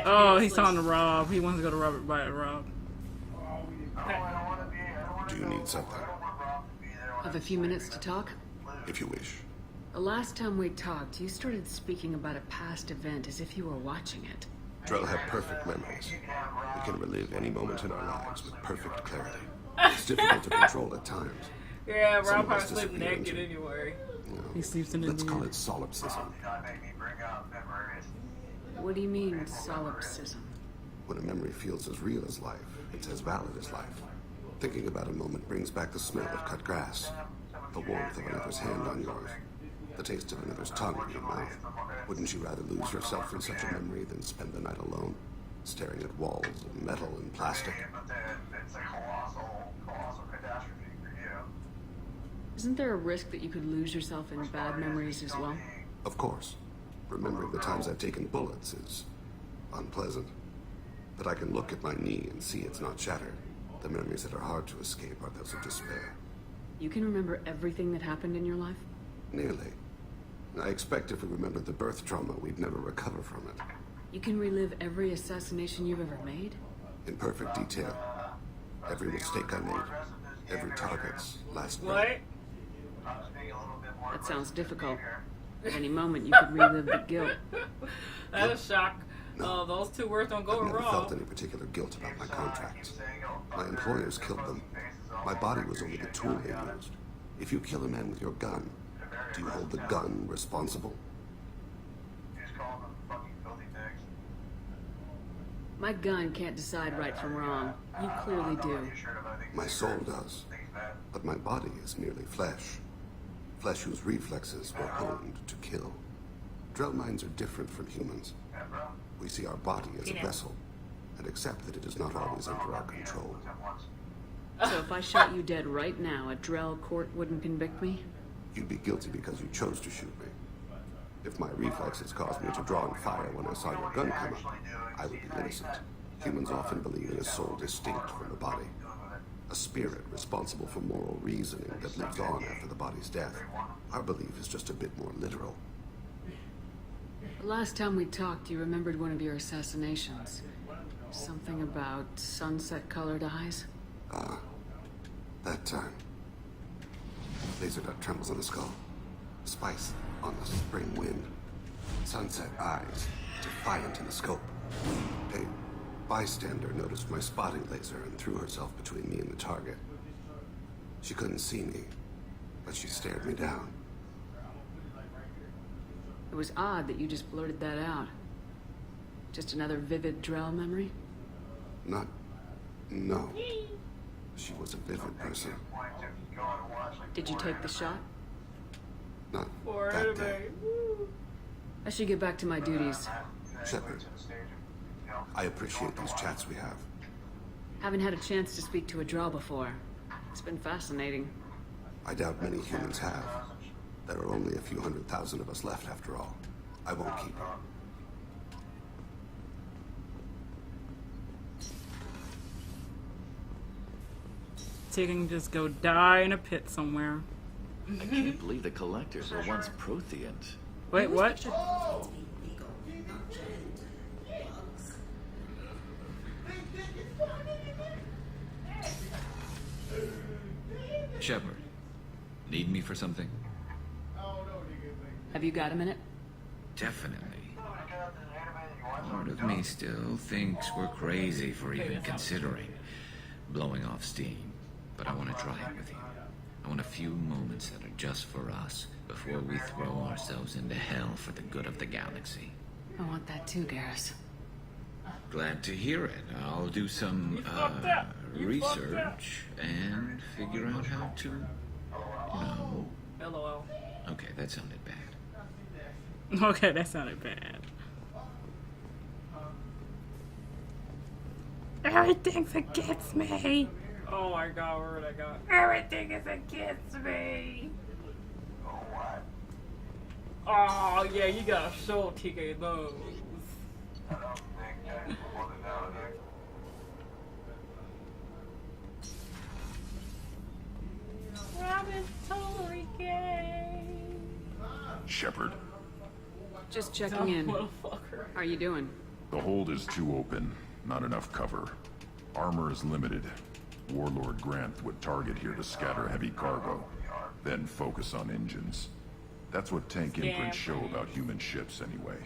Oh, he's talking to Rob. He wants to go to Robert by Rob. Do you need something? Have a few minutes to talk? If you wish. The last time we talked, you started speaking about a past event as if you were watching it. Drell have perfect memories. We can relive any moment in our lives with perfect clarity. It's difficult to control at times. Yeah, Some Rob of us probably sleep disappear naked into, anyway. you know, He sleeps in the let's call nude. it solipsism. What do you mean, solipsism? When a memory feels as real as life, it's as valid as life. Thinking about a moment brings back the smell of cut grass, the warmth of another's hand on yours, the taste of another's tongue in your mouth. Wouldn't you rather lose yourself in such a memory than spend the night alone, staring at walls of metal and plastic? Isn't there a risk that you could lose yourself in bad memories as well? Of course. Remembering the times I've taken bullets is unpleasant. But I can look at my knee and see it's not shattered. The memories that are hard to escape are those of despair. You can remember everything that happened in your life? Nearly. I expect if we remembered the birth trauma, we'd never recover from it. You can relive every assassination you've ever made? In perfect detail. Every mistake I made. Every target's last breath. What? That sounds difficult. At any moment, you could relive the guilt. That's a shock. No. Those two words don't go I've never wrong. felt any particular guilt about my contracts. My employers killed them. My body was only the tool they used. If you kill a man with your gun, do you hold the gun responsible? My gun can't decide right from wrong. You clearly do. My soul does. But my body is merely flesh. Flesh whose reflexes were honed to kill. Drell minds are different from humans. We see our body as a vessel, and accept that it is not always under our control. So if I shot you dead right now, a Drell court wouldn't convict me? You'd be guilty because you chose to shoot me. If my reflexes caused me to draw and fire when I saw your gun come up, I would be innocent. Humans often believe in a soul distinct from the body. A spirit responsible for moral reasoning that lives on after the body's death. Our belief is just a bit more literal. The last time we talked, you remembered one of your assassinations. Something about sunset-colored eyes? That time. Laser dot trembles on the skull. Spice on the spring wind. Sunset eyes, defiant in the scope. A bystander noticed my spotting laser and threw herself between me and the target. She couldn't see me, but she stared me down. It was odd that you just blurted that out. Just another vivid Drell memory? No. She was a vivid person. Did you take the shot? Not that day. I should get back to my duties. Shepard, I appreciate these chats we have. Haven't had a chance to speak to a Drell before. It's been fascinating. I doubt many humans have. There are only a few 100,000 of us left after all. I won't keep her. So you can just go die in a pit somewhere. I can't believe the collectors were once Protheans. Wait, what? Shepard, need me for something? Have you got a minute? Definitely. Part of me still thinks we're crazy for even considering blowing off steam, but I want to try it with you. I want a few moments that are just for us before we throw ourselves into hell for the good of the galaxy. I want that too, Garrus. Glad to hear it. I'll do some research and figure out how to, LOL. Okay, that sounded bad. Okay, that sounded bad. Everything's against me. Oh my god, where would I go? Everything is against me. Oh yeah, you gotta show TK those. Robin's totally gay. Shepard, Just checking in. Motherfucker. How are you doing? The hold is too open. Not enough cover. Armor is limited. Warlord Grant would target here to scatter heavy cargo, then focus on engines. That's what tank imprints show about human ships anyway.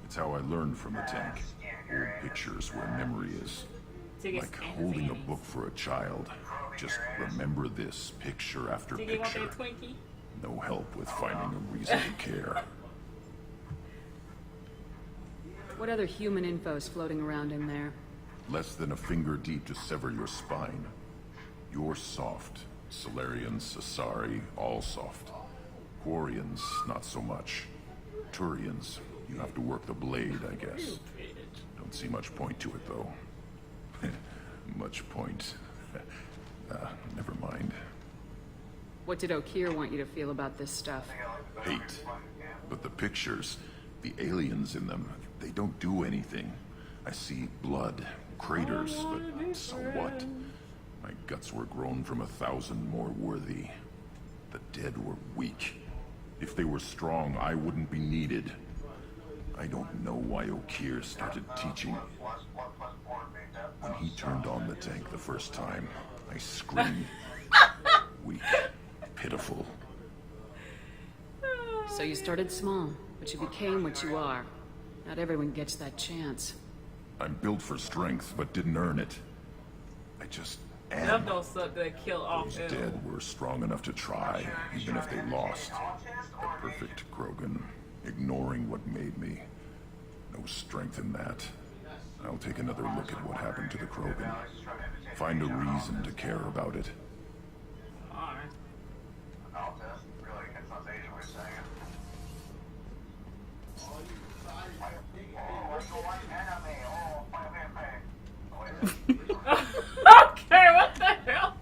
It's how I learned from the tank. Old pictures where memory is. Like holding a book for a child. Just remember this picture after picture. No help with finding a reason to care. What other human info is floating around in there? Less than a finger deep to sever your spine. You're soft. Solarians, Asari, all soft. Quarians, not so much. Turians, you have to work the blade, I guess. Don't see much point to it, though. Much point. Never mind. What did Okir want you to feel about this stuff? Hate. But the pictures, the aliens in them, they don't do anything. I see blood, craters, but so what? My guts were grown from 1,000 more worthy. The dead were weak. If they were strong, I wouldn't be needed. I don't know why Okir started teaching. When he turned on the tank the first time, I screamed. Weak, pitiful. So you started small, but you became what you are. Not everyone gets that chance. I'm built for strength, but didn't earn it. I just am. Don't suck that kill off. Those dead were strong enough to try, even if they lost. A perfect Krogan, ignoring what made me. No strength in that. I'll take another look at what happened to the Krogan. Find a reason to care about it. Okay, what the hell?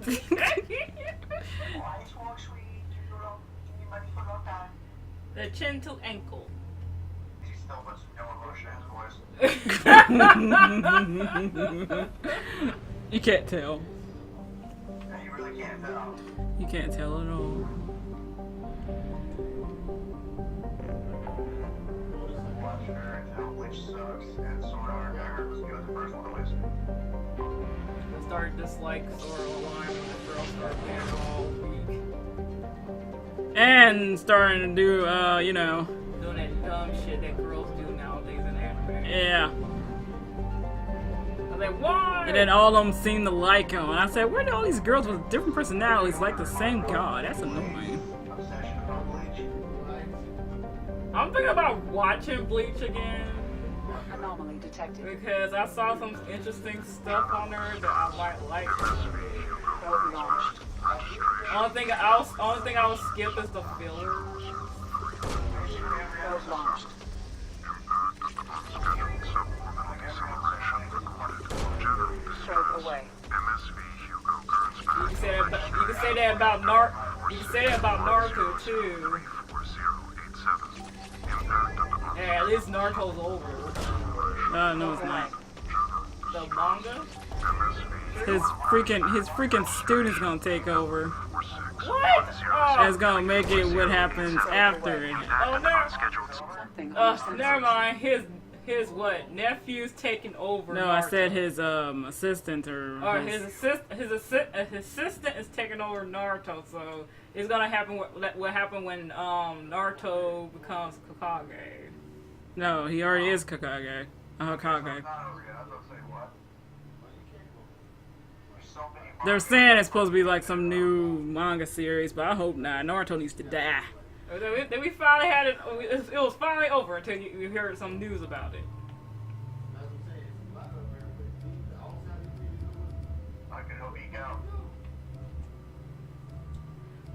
The chin to ankle. You can't tell. You really can't tell. You can't tell at all. Watch her and tell which sucks, and Sword Art I heard was good, the first one at least. I started dislike Sora online when the girls started playing all week. And starting to do, you know, doing that dumb shit that girls do nowadays in anime. Yeah. I was like, why? And then all of them seemed to like him. And I said, where do all these girls with different personalities like the same god? That's annoying. Obsession about Bleach. I'm thinking about watching Bleach again. Anomaly detected. Because I saw some interesting stuff on there that I might like. Only thing I will skip is the filler. Launched. Probe away. You can say that about Naruto too. Yeah, at least Naruto's over. No, it's not. The manga? His freaking student's gonna take over. What? Oh. It's gonna make it what happens after it. Oh, never mind. His what? Nephew's taking over. No, Naruto. I said his assistant or his assistant is taking over Naruto. So it's gonna happen. What happened when Naruto becomes Hokage? No, he already is Hokage. Hokage. They're saying it's supposed to be like some new manga series, but I hope not. Naruto needs to die. Then we finally had it. It was finally over until you heard some news about it. I can help you out.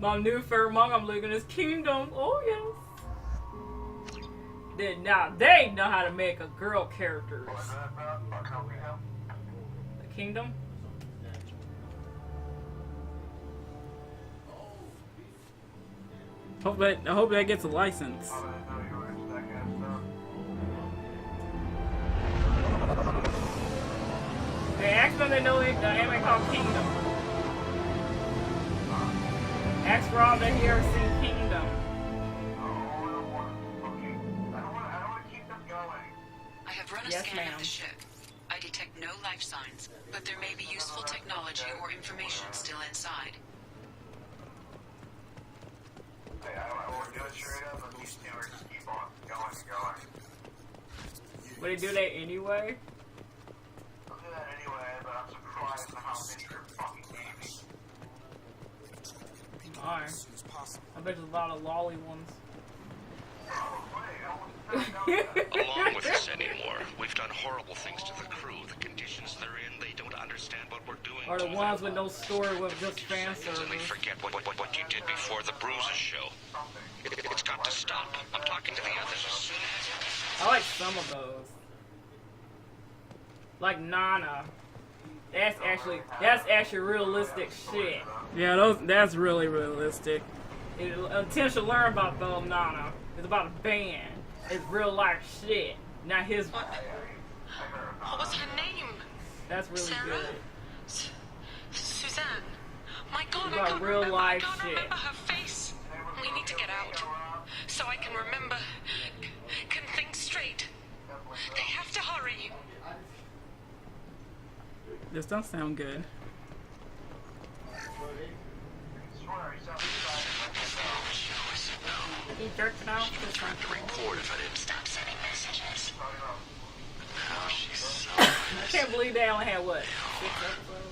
My new favorite manga I'm looking is Kingdom. Oh yes. Now they know how to make a girl characters. The Kingdom. I hope that gets a license. Hey, ask them they know the anime called Kingdom. Ask Rob that he ever seen Kingdom. I've run a Yes, scan ma'am. of the ship. I detect no life signs, but there may be useful technology or information still inside. Hey, I won't do it straight up, but these stewards keep on going and going. Would they do that anyway? I'll do that anyway, but I'm surprised at how many are fucking gaming. Alright. I bet there's a lot of lolly ones. Along with us anymore. We've done horrible things to the crew. The conditions they're in, they don't understand what we're doing. Or the to ones them. with no story with just fan Seconds and they service. forget what you did before the bruises show. It's got to stop. I'm talking to the others as soon as... I like some of those. Like Nana. That's actually realistic shit. Yeah, that's really realistic. Tim should learn about Nana. It's about a band. It's real life shit. Not his. What was her name? That's really Sarah? good. Suzanne. My God, It's about real life shit. remember her face. We need to get out, so I can remember, can think straight. They have to hurry. This don't sound good. He jerking off this one. To report if I didn't Stop sending messages. Now she's so... I can't believe they only had what? 6 episodes?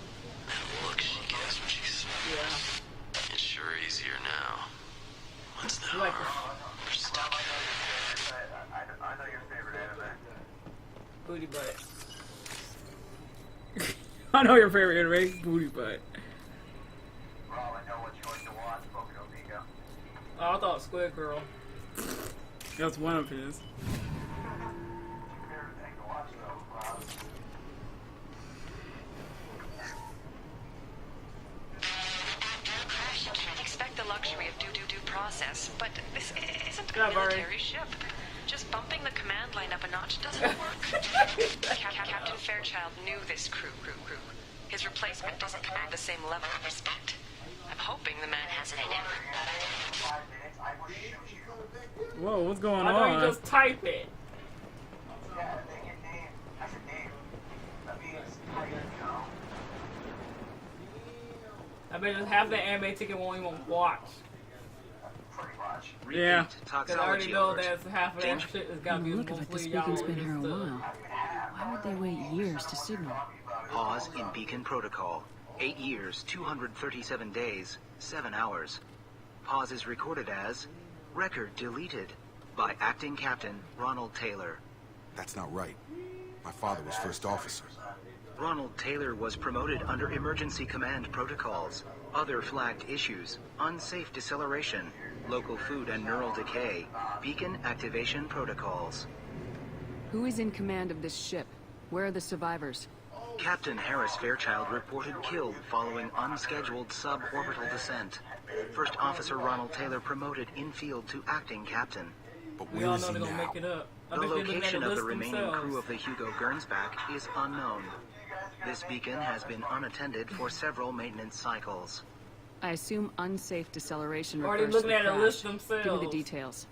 That look she gives when she's... Yeah. It's sure easier now. What's the You like harm? We're stuck. I know your favorite anime. booty butt. I know your favorite anime, booty butt. Well, I know what you like to watch, Boku no Pico. Oh, I thought Squid Girl. That's one of his. Favorite thing to watch, though, Rob? I'd expect the luxury of due process, but this isn't a Yeah, Barry. military ship. Just bumping the command line up a notch doesn't work. Captain Fairchild knew this crew. His replacement doesn't command the same level of respect. I'm hoping the man has it in him. 5 minutes, I will shoot you. Whoa, what's going on? I know you just type it. Yeah, they get name. That's a name. That means, you know. I bet just half the anime ticket won't even watch. Pretty much. Yeah, Repeat because I already know alert. that's half of that Danger. shit is gotta be Look, if this mostly beacon's y'all been here a just, while. Why would they wait years to signal? Pause in beacon protocol. 8 years, 237 days, 7 hours. Pause is recorded as record deleted by acting captain Ronald Taylor. That's not right. My father was first officer. Ronald Taylor was promoted under emergency command protocols. Other flagged issues: unsafe deceleration, local food and neural decay, beacon activation protocols. Who is in command of this ship? Where are the survivors? Captain Harris Fairchild reported killed following unscheduled suborbital descent. First Officer Ronald Taylor promoted in-field to acting captain. But we where all is know he they're gonna now? make it up. I The bet they're looking at location the of the list remaining themselves. crew of the Hugo Gernsback is unknown. This beacon has been unattended for several maintenance cycles. I assume unsafe deceleration Or they're refers to looking the at a list crash. themselves. Give me the details.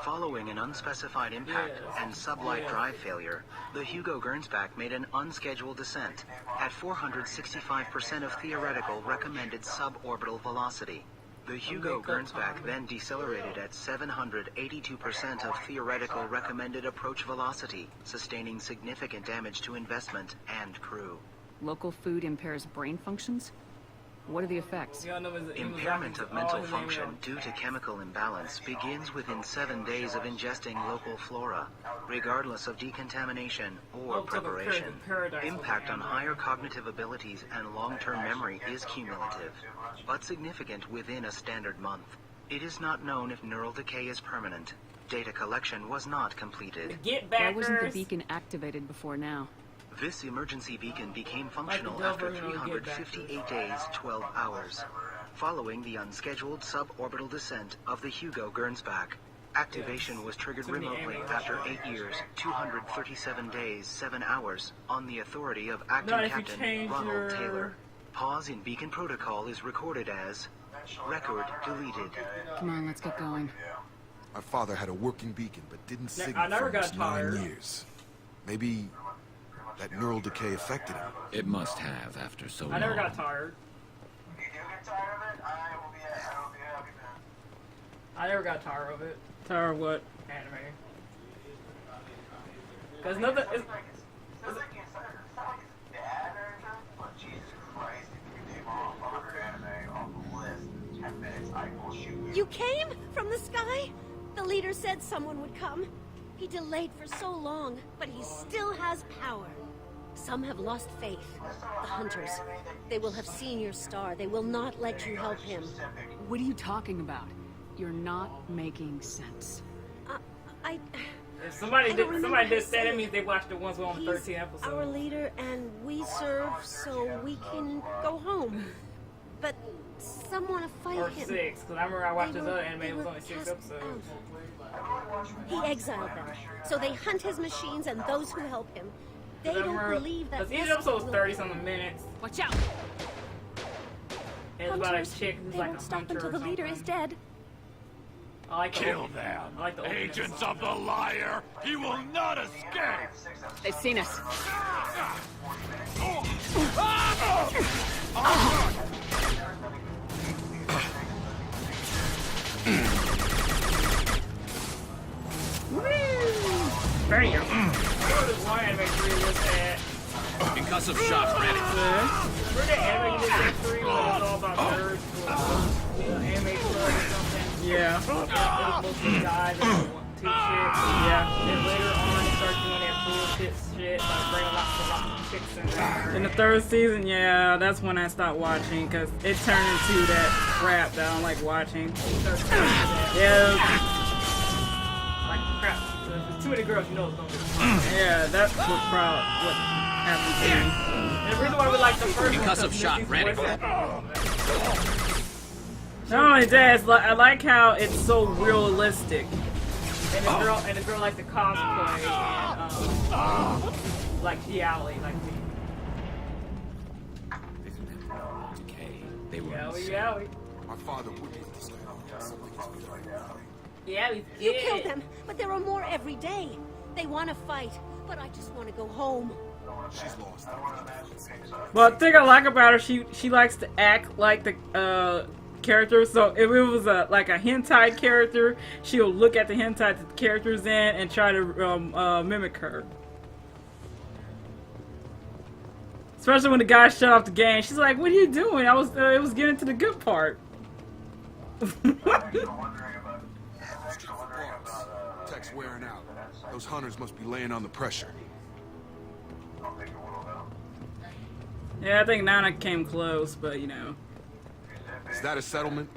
Following an unspecified impact Yes. and sublight Yes. drive failure, the Hugo Gernsback made an unscheduled descent at 465% of theoretical recommended suborbital velocity. The Hugo Gernsback then decelerated at 782% of theoretical recommended approach velocity, sustaining significant damage to investment and crew. Local food impairs brain functions? What are the effects? Y'all know his- Impairment of all mental his function anime. due to chemical imbalance begins within 7 days of ingesting local flora, regardless of decontamination or Oh, it's like a preparation. paradise. Impact on higher cognitive abilities and long-term memory is cumulative, but significant within a standard month. It is not known if neural decay is permanent. Data collection was not completed. Get Why backers. wasn't the beacon activated before now? This emergency beacon became functional Like the after Delver, you know, get back 358 days, 12 hours, following the unscheduled suborbital descent of the Hugo Gernsback. Activation was triggered Too many remotely animes. after 8 years, 237 days, 7 hours, on the authority of acting Not if you captain change Ronald your- Taylor. Pause in beacon protocol is recorded as record deleted. Come on, let's get going. My father had a working beacon, but didn't I signal never for got almost 9 tired. years. Maybe that neural decay affected him. It must have after so long. I never got tired. You do get tired of it? I will be happy, man. I never got tired of it. Tired of what? Anime. Because nothing is... It's not like it's bad or anything, but Jesus Christ, if you name off 100 anime off the list, 10 minutes, I will shoot you. You came from the sky? The leader said someone would come. He delayed for so long, but he still has power. Some have lost faith. The hunters. They will have seen your star. They will not let you help him. What are you talking about? You're not making sense. If somebody did say say that means they watched it once we're on the 13th episode. Our leader, and we serve so we can go home. But some want to fight Or him. 6, because I remember I watched this other anime, it was only 6 episodes. He exiled them, so they hunt his machines and those who help him. They don't believe that. Because each episode was 30-something minutes. Watch out! And it's about a chick who's They like won't a stop hunter until or the leader something. is dead. I like the Kill opening. them! I like the opening. Agents of the liar! He will not escape! They've seen us. Bam! This one anime 3 was at... Concussive shock ready. Remember that anime you did at 3 where it was all about nerds? Anime club or something? Yeah. It was mostly guys and two chicks. Yeah. And later on they started doing that bullshit shit, like bringing lots of chicks in there. In the 3rd season, yeah, that's when I stopped watching because it turned into that crap that I don't like watching. Yeah. Like crap. So if there's too many girls, you know it's gonna be. Yeah, that's what happened to me. And the reason why we like the first one Concussive shot ready. Not only that, it's I like how it's so realistic. And the girl likes to cosplay and like Gialli, like me. Okay, they were Gialli. My father wouldn't let this guy off. Something is very wrong. Yeah, we You killed them, but there are more every day. They want to fight, but I just want to go home. She's lost. Well, the thing I like about her, she likes to act like the character. So if it was like a hentai character, she'll look at the hentai that the character's in and try to mimic her. Especially when the guy shut off the game, she's like, "What are you doing? It was getting to the good part." Tech's wearing out. Those hunters must be laying on the pressure. Yeah, I think Nana came close, but you know. Is that a settlement?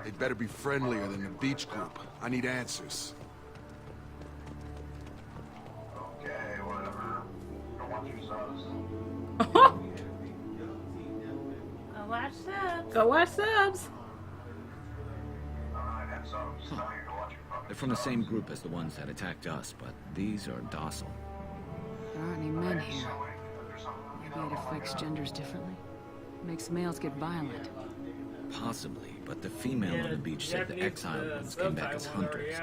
They better be friendlier than the beach group. I need answers. Okay, whatever. Don't want you subs. I watch subs. Go watch subs. Alright, and so I'm just telling you to watch your fucking. They're from the same group as the ones that attacked us, but these are docile. There aren't any men here. Maybe it affects genders differently. Makes males get violent. Possibly, but the female on the beach said the exiled ones came back as hunters.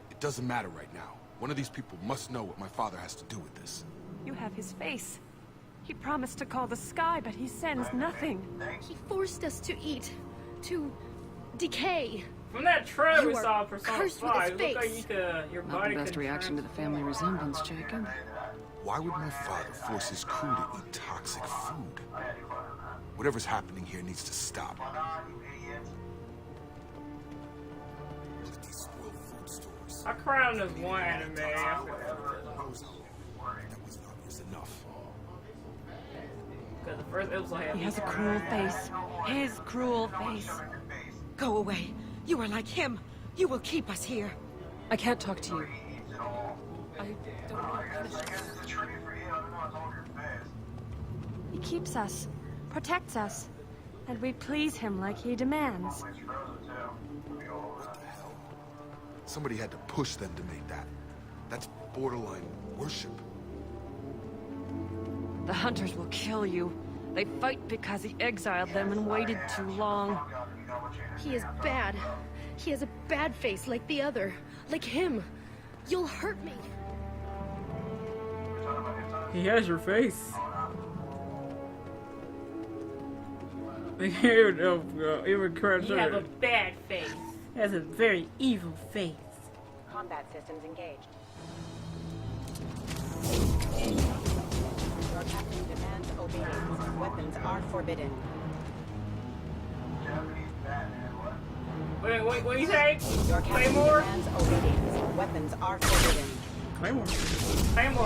It doesn't matter right now. One of these people must know what my father has to do with this. You have his face. He promised to call the sky, but he sends nothing. He forced us to eat, to decay. From that trailer You we are saw in Persona cursed with 5, his it looked like face. your Not body the best could reaction to the family resemblance, Jacob. Why would my father force his crew to eat toxic food? Whatever's happening here needs to stop. Look at these spoiled food stores. I cried on this one anime. That was not was enough. Because the first episode had He has a cruel face. His cruel face. Go away. You are like him. You will keep us here. I can't talk to you. I don't know. He keeps us, protects us, and we please him like he demands. What the hell? Somebody had to push them to make that. That's borderline worship. The hunters will kill you. They fight because he exiled them and waited too long. He is bad. He has a bad face like the other. Like him. You'll hurt me. He has your face. You have a bad face. He has a very evil face. Combat systems engaged. Your captain demands obedience. Weapons are forbidden. Wait, what do you say? Your captain Claymore? demands obedience. Weapons are forbidden. Claymore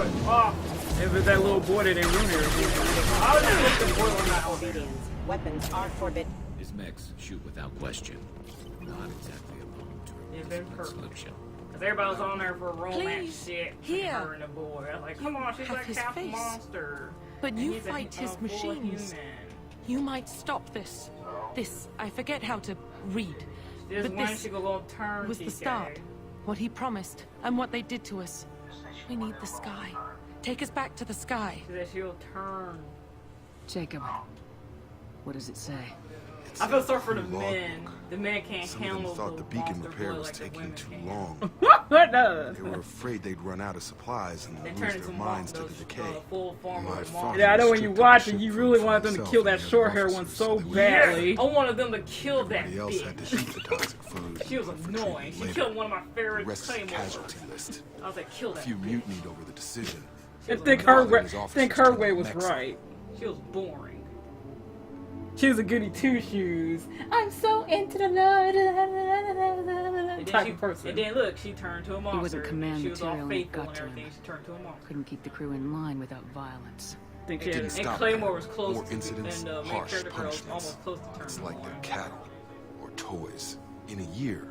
is off. It was that little boy that didn't ruin everything. I was just looking for Not obedience. Weapons are forbidden. His mechs shoot without question. Not exactly a long-term solution. Because everybody was on there for romance Please, shit. here. Her and the boy. I was like, come on, she's have like his half face. monster. But And you he's fight his full machines. human. You might stop this. This, I forget how to read. This but one this she go turn was the TK. start. What he promised, and what they did to us. We need the sky. Take us back to the sky. She said she'll turn. Jacob, what does it say? I feel sorry for the Log men. The men can't Some of them handle thought the beacon monster repair blood was like the taking women too can. long. What does? They were afraid they'd run out of supplies and They lose turn their into minds to the those, decay. full form My of father monster. Yeah, I know when you restricted watch the it, you ship really for wanted them to himself kill and that the other short hair one officers so that we badly. I wanted them to kill that Everybody else had to bitch. shoot the toxic food. She was for annoying. treatment She later. killed one of my The favorite rest is the claymores. casualty list. I was like, kill A that few bitch. mutinied over the decision. I think her way was Mexico. right. She was boring. She was a goody two shoes. I'm so into the And type then, of person. and then look, she turned to a monster. He wasn't command she was all material when it faithful got and to him. everything. She turned to a monster. Couldn't keep the crew in line without violence. Think It she had didn't a- stop Claymore there. was close More to- incidents, and the main harsh character girl was punishments. almost close to turning It's like they're on. cattle or toys. In a year,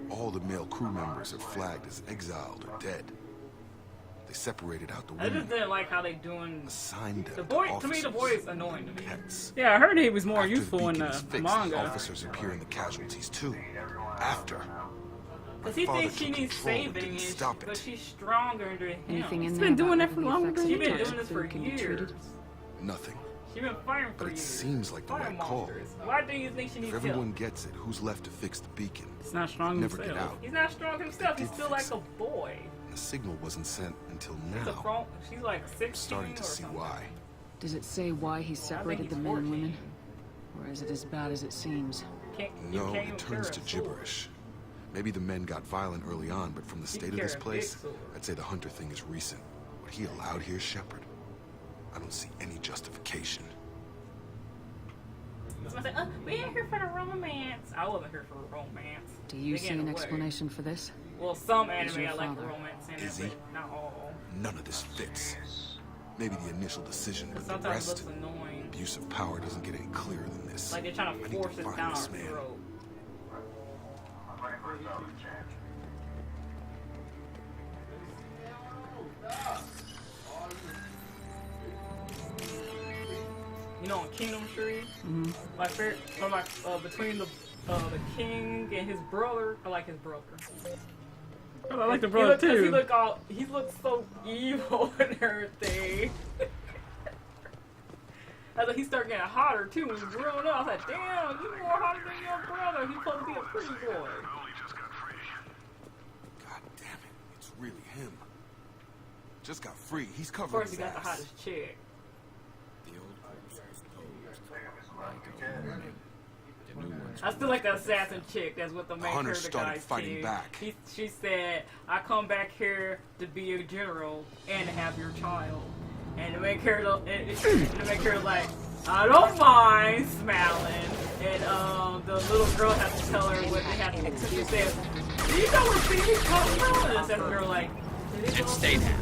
all the male crew members are flagged as exiled or dead. They separated out the I just women, didn't like how they doing. assigned them The boy, to to me, the boy is annoying to me. pets. Yeah, I heard he was more After useful in beacon the is fixed, manga. officers appear in the casualties too. After. Because he father thinks she took needs control, saving, didn't and stop but it. she's stronger than him. Anything in He's there been doing about that for the longer effects than of She's been toxic doing this for food can be years. treated? Nothing. She's been fighting for But it years. seems like the Fire right call. monsters. Why do you think she If needs everyone help? gets it, who's left to fix the beacon? It's not strong Never get himself. out. He's not strong himself. He's Did still fix like a boy. The signal wasn't sent until She's a now. front. She's like 16 We're starting to or see something. why. Does it say why he separated the he's men and 14. women? Or is it as bad as it seems? You No, can't it even turns carry to a sword. gibberish. Maybe the men got violent early on, but from the He state can of this carry a place, big sword. I'd say the Hunter thing is recent. What he allowed here, Shepard, I don't see any justification. Somebody say, we ain't here for the romance. I wasn't here for romance. Do you They see get an away. explanation for this? Well, some He's anime your I like father. romance in Is it, he? but not all. None of this fits. Maybe the initial decision, but the Sometimes it rest, looks annoying. abuse of power doesn't get any clearer than this. Like they're trying I to need to force it find down our this man. throat. You know, in Kingdom Tree, my favorite, or my between the king and his brother, I like his brother. Oh, I like the brother too. He looks so evil and everything. I was like, he started getting hotter too when he was growing up. I was like, damn, you more hotter than your brother. He's supposed to be a pretty boy. God damn it, it's really him. Just got free. He's Of covering course, his he got the ass. hottest chick. The old corpse was posed like a warning. The new ones I still like the assassin chick. That's what the main Hunter character started guy fighting did. back. She said, "I come back here to be a general and to have your child." And the main character, like, I don't mind smiling. And the little girl has to tell her what they have to. She said, "Do you know where Phoenix comes from?" And the assassin girl like, And stay there.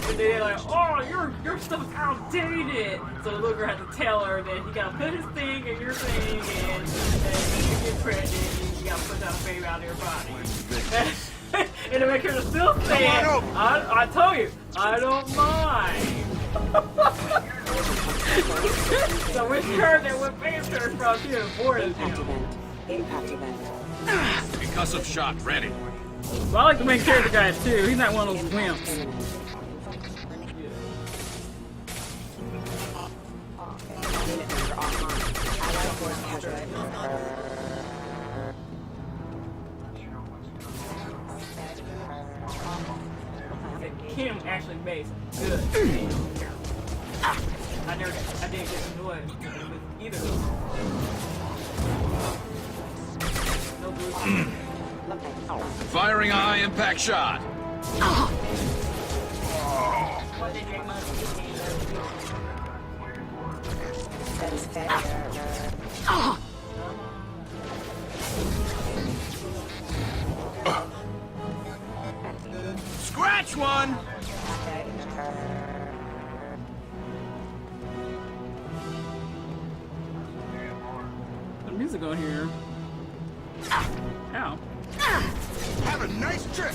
And they're like, "Oh, your stuff's outdated." So the little girl had to tell her that he gotta put his thing in your thing, and you get pregnant, and you gotta put that baby out of your body. And the main character still saying, I told you, I don't mind. So when she heard that what face her from, she avoided him. Impact event. Concussive shot ready. Well, I like the main character guy too. He's not one of those wimps. Unit member online. Allied force casualty. him actually makes good. I didn't get annoyed with either of them. No blue. Firing a high impact shot. Scratch one. The music on here. Ow. Have a nice trip.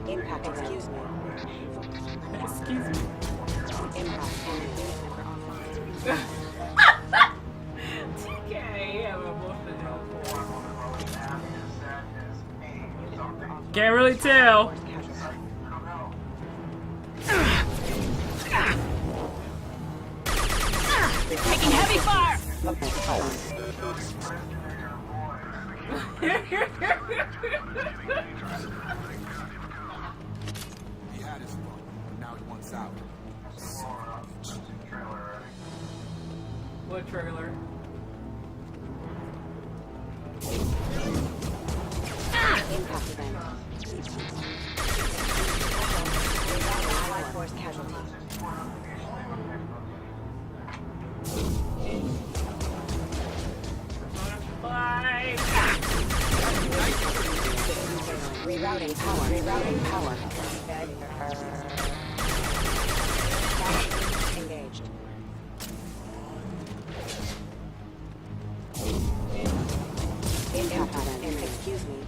Impact, excuse me. Excuse me. Impact. TK, yeah, we're both the Can't really tell. Taking heavy fire! He had his fun, but now he wants out. What trailer? Impact event. Allied force casualty. Bye. Rerouting power. Rerouting power. Engaged. Impact event. Excuse me.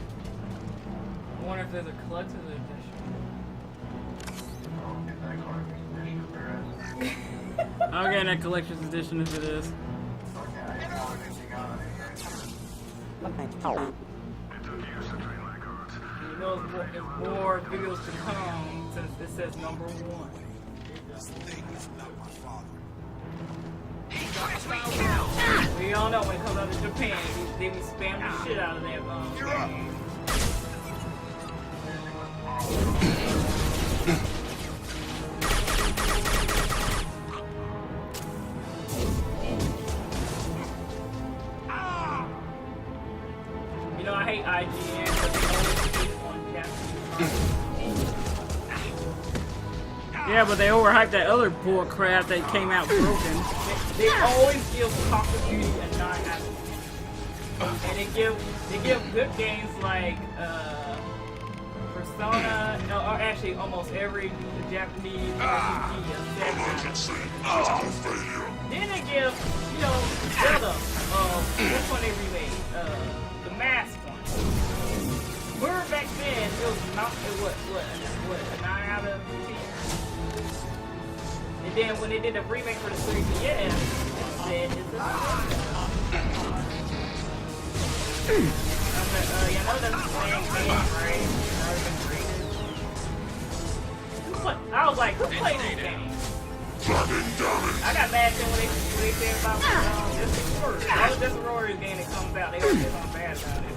I wonder if there's a collector's edition. I'll get a collector's edition if it is. You know, there's more videos to come since it says number 1. We all know when it comes out of Japan, they be spamming the shit out of that game. You know, I hate IGN because they always hate on Japanese. Yeah, but they overhyped that other bull crap that came out broken. They always give Call of Duty a 9 out of 10. And they give good games like Persona, or actually almost every Japanese RPG a 7. Then they give, you know, Zelda, which one they remade? The Mass one. Where back then it was not, what, a 9 out of 10? And then when they did the remake for the 3DS, it said it's a 9. I was like, you know that's the same game, right? I was like, who played this game? I got mad when they said about Just Warriors. All the Just Warriors game that comes out, they always get on bad about it.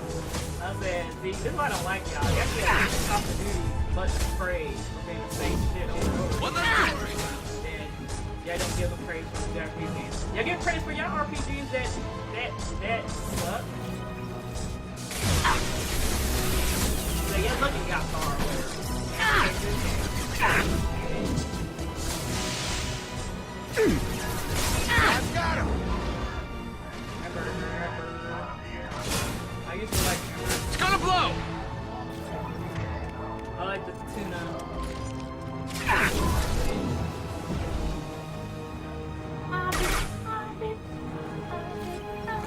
I said, see, this is why I don't like y'all. Y'all get Call of Duty much praise for being the same shit over and over. Y'all don't give them praise for the Japanese games. Y'all give praise for y'all RPGs that suck. So y'all look at y'all car or whatever. I've got him. I used to like It's gonna blow! I like the tuna.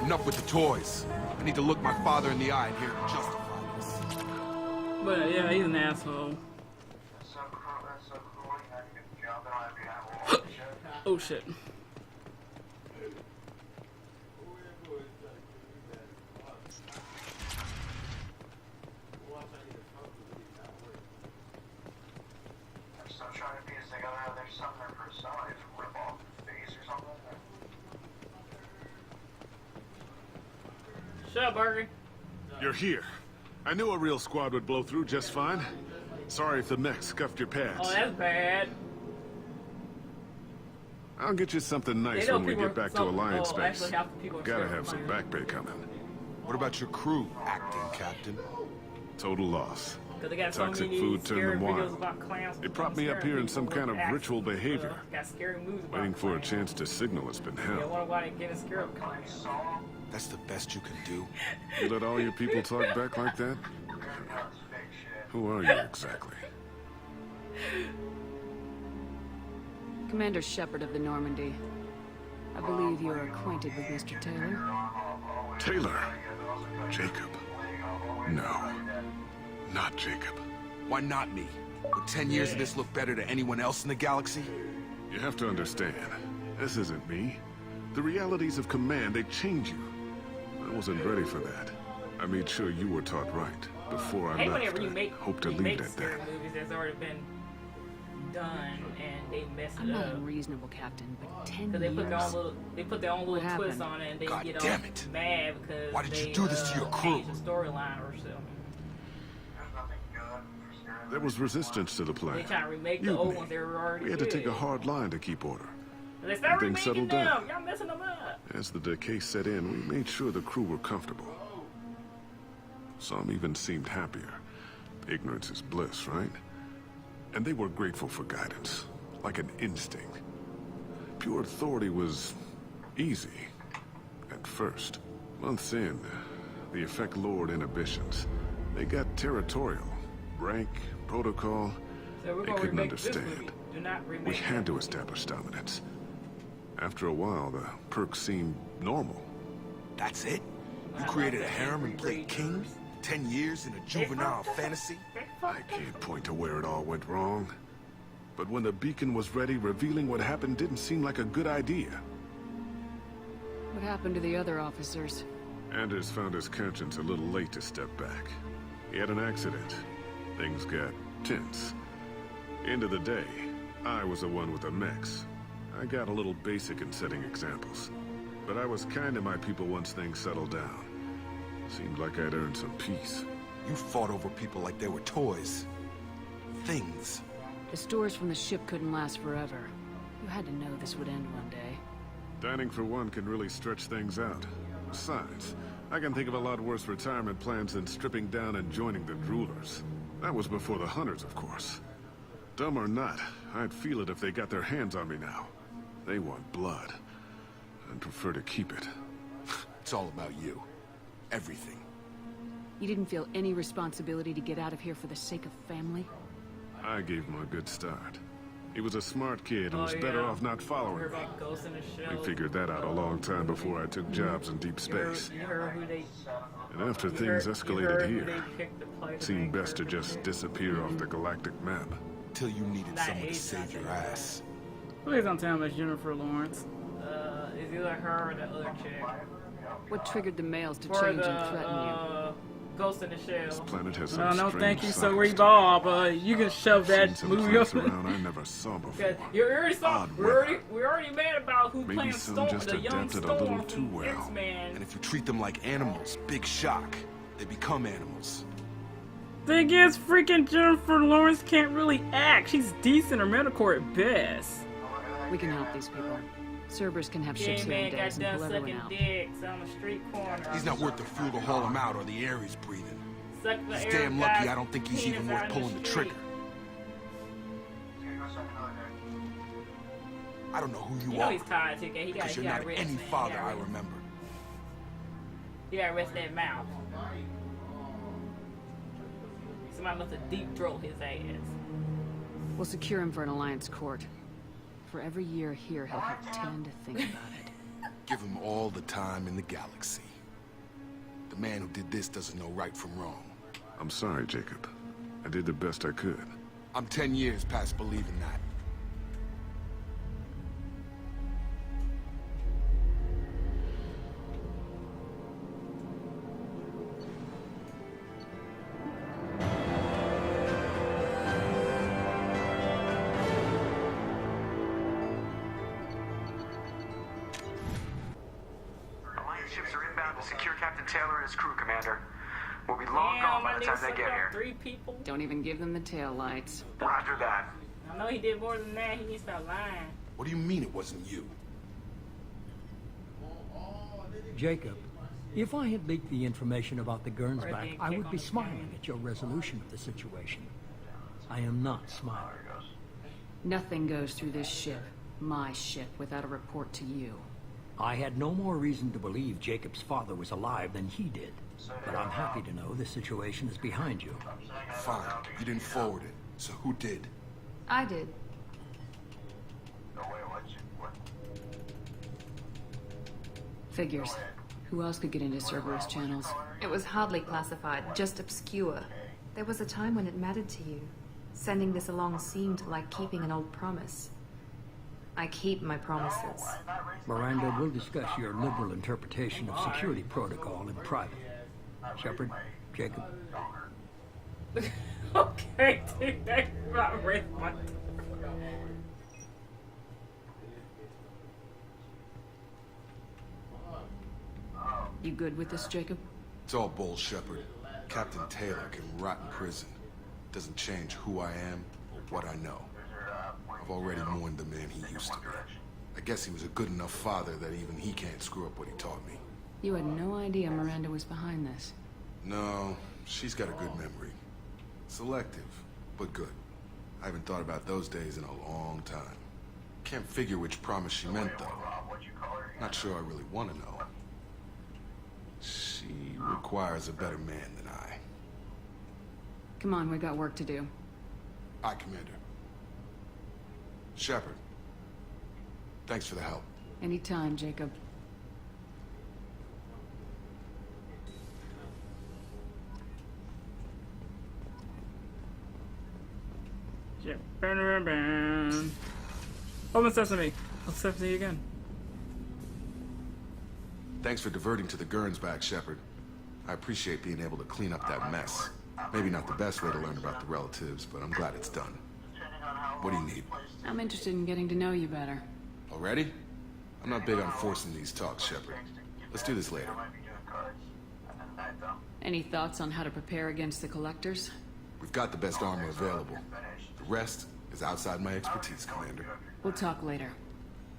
Enough with the toys. I need to look my father in the eye and hear him justify this. But yeah, he's an asshole. Oh shit. Shut up, Barker. You're here. I knew a real squad would blow through just fine. Sorry if the mech scuffed your pads. Oh, that's bad. I'll get you something nice when we get back to Alliance Base. Gotta have some back pay coming. What about your crew, acting captain? Total loss. They got so Toxic many food turned them scary videos wild. about clowns They propped me up here in some kind of ritual behavior. Got scary movies about Waiting for a chance to signal has been Yeah, hell. why they getting scared of clowns? That's the best you can do. You let all your people talk back like that? Who are you exactly? Commander Shepard of the Normandy. I believe you are acquainted with Mr. Taylor. Taylor? Jacob? No. Not Jacob. Why not me? Would 10 years of this look better to anyone else in the galaxy? You have to understand, this isn't me. The realities of command, they change you. I wasn't ready for that. I made sure you were taught right before I Hey, left. whenever you make, Hope to you leave make it at scary that. movies that's already been done and they mess it I'm not up. unreasonable, Captain, but 10 Because years? they put their own What little twist happened? on it and they God get damn all it. mad because Why did you they, do this to your crew? changed the storyline or something. There was resistance to the They plan. trying to remake the Mutiny. old ones they were already We had to good. take a hard line to keep order. They start Things remaking settled them. down. Y'all messing them up. As the decay set in, we made sure the crew were comfortable. Some even seemed happier. Ignorance is bliss, right? And they were grateful for guidance, like an instinct. Pure authority was easy, at first. Months in, the effect lowered inhibitions. They got territorial. Rank, protocol, So we're they gonna couldn't remake this movie. understand. Do not remake We that had to movie. establish dominance. After a while, the perks seemed normal. That's it? You created a harem and played king? 10 years in a juvenile fantasy? I can't point to where it all went wrong. But when the beacon was ready, revealing what happened didn't seem like a good idea. What happened to the other officers? Anders found his conscience a little late to step back. He had an accident. Things got tense. End of the day, I was the one with the mechs. I got a little basic in setting examples. But I was kind to my people once things settled down. Seemed like I'd earned some peace. You fought over people like they were toys. Things. The stores from the ship couldn't last forever. You had to know this would end one day. Dining for one can really stretch things out. Besides, I can think of a lot worse retirement plans than stripping down and joining the droolers. That was before the hunters, of course. Dumb or not, I'd feel it if they got their hands on me now. They want blood. I'd prefer to keep it. It's all about you. Everything. You didn't feel any responsibility to get out of here for the sake of family? I gave him a good start. He was a smart kid and was Oh, better yeah. off not following Heard me. about Ghost in the We Shell. figured that out a long time before I took jobs in deep space. You heard who they... And after you things heard- you escalated heard who here, they picked to play it the seemed main best to character. just disappear off the galactic map. Till you needed Not someone to Ace, save not your Ace. ass. Please don't tell me it's Jennifer Lawrence. It's either her or the other chick. What triggered the males to Or change the, and threaten you? Ghost in the Shell. Planet has Oh, some no, strange thank you, sides so to we it. Bob. You can shove Seen that some movie planets up. around I never saw before. You already saw. Odd We weather. already mad about who Maybe playing some Storm, just the young adapted a Storm little from too well. X-Men. And if you treat them like animals, big shock. They become animals. Thing is, freaking Jennifer Lawrence can't really act. She's decent or medical at best. We can help these people. Cerberus can have Yeah, ships here man, in got days and done pull everyone sucking out. dicks on the street corner. He's not worth the fuel to haul him out or the air he's breathing. Suck the He's air damn lucky guy's I don't think he's even penis worth out in pulling the street. trigger. I don't know who you You know are, he's tired, TK. He got because you're not rest, any man. father He I gotta remember. You gotta rest that mouth. Somebody must have deep throat his ass. We'll secure him for an alliance court. For every year here, he'll have 10 to think about it. Give him all the time in the galaxy. The man who did this doesn't know right from wrong. I'm sorry, Jacob. I did the best I could. I'm 10 years past believing that. Alliance ships are inbound to Secure Captain Taylor and his crew, Commander. We'll be long gone by the time they get here. 3 people. Don't even give them the tail lights. Roger that. I know he did more than that. He needs to stop lying. What do you mean it wasn't you? Jacob, if I had leaked the information about the Gernsback, I would be smiling at your resolution of the situation. I am not smiling. Nothing goes through this ship, my ship, without a report to you. I had no more reason to believe Jacob's father was alive than he did. But I'm happy to know the situation is behind you. Fine. You didn't forward it. So who did? I did. Figures. Who else could get into Cerberus channels? It was hardly classified, just obscure. There was a time when it mattered to you. Sending this along seemed like keeping an old promise. I keep my promises. Miranda, we'll discuss your liberal interpretation of security protocol in private. Shepard, Jacob. Okay, dude, that's not right. You good with this, Jacob? It's all bull, Shepard. Captain Taylor can rot in prison. Doesn't change who I am or what I know. I've already mourned the man he used to be. I guess he was a good enough father that even he can't screw up what he taught me. You had no idea Miranda was behind this. No, she's got a good memory. Selective, but good. I haven't thought about those days in a long time. Can't figure which promise she meant, though. Not sure I really want to know. She requires a better man than I. Come on, we got work to do. Aye, Commander. Shepard. Thanks for the help. Anytime, Jacob. Open sesame. Open sesame again. Thanks for diverting to the Gernsback, Shepard. I appreciate being able to clean up that mess. Maybe not the best way to learn about the relatives, but I'm glad it's done. What do you need? I'm interested in getting to know you better. Already? I'm not big on forcing these talks, Shepard. Let's do this later. Any thoughts on how to prepare against the collectors? We've got the best armor available. The rest is outside my expertise, Commander. We'll talk later.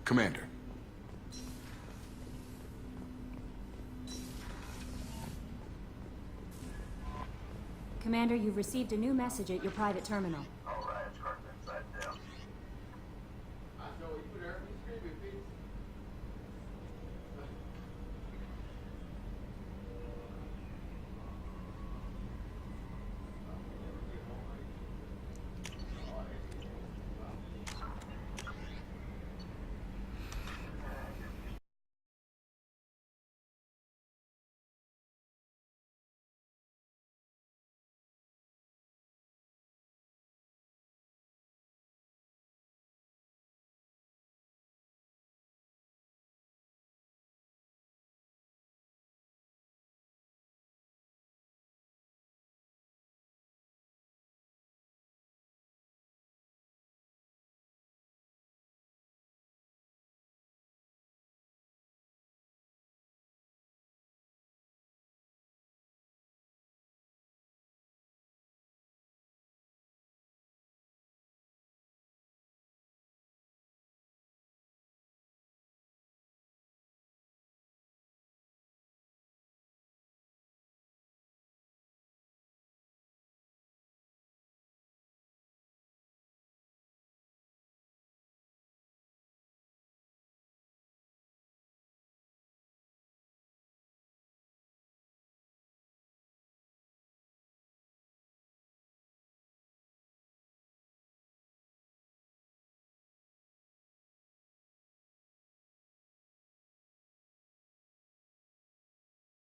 Commander. Commander, you've received a new message at your private terminal.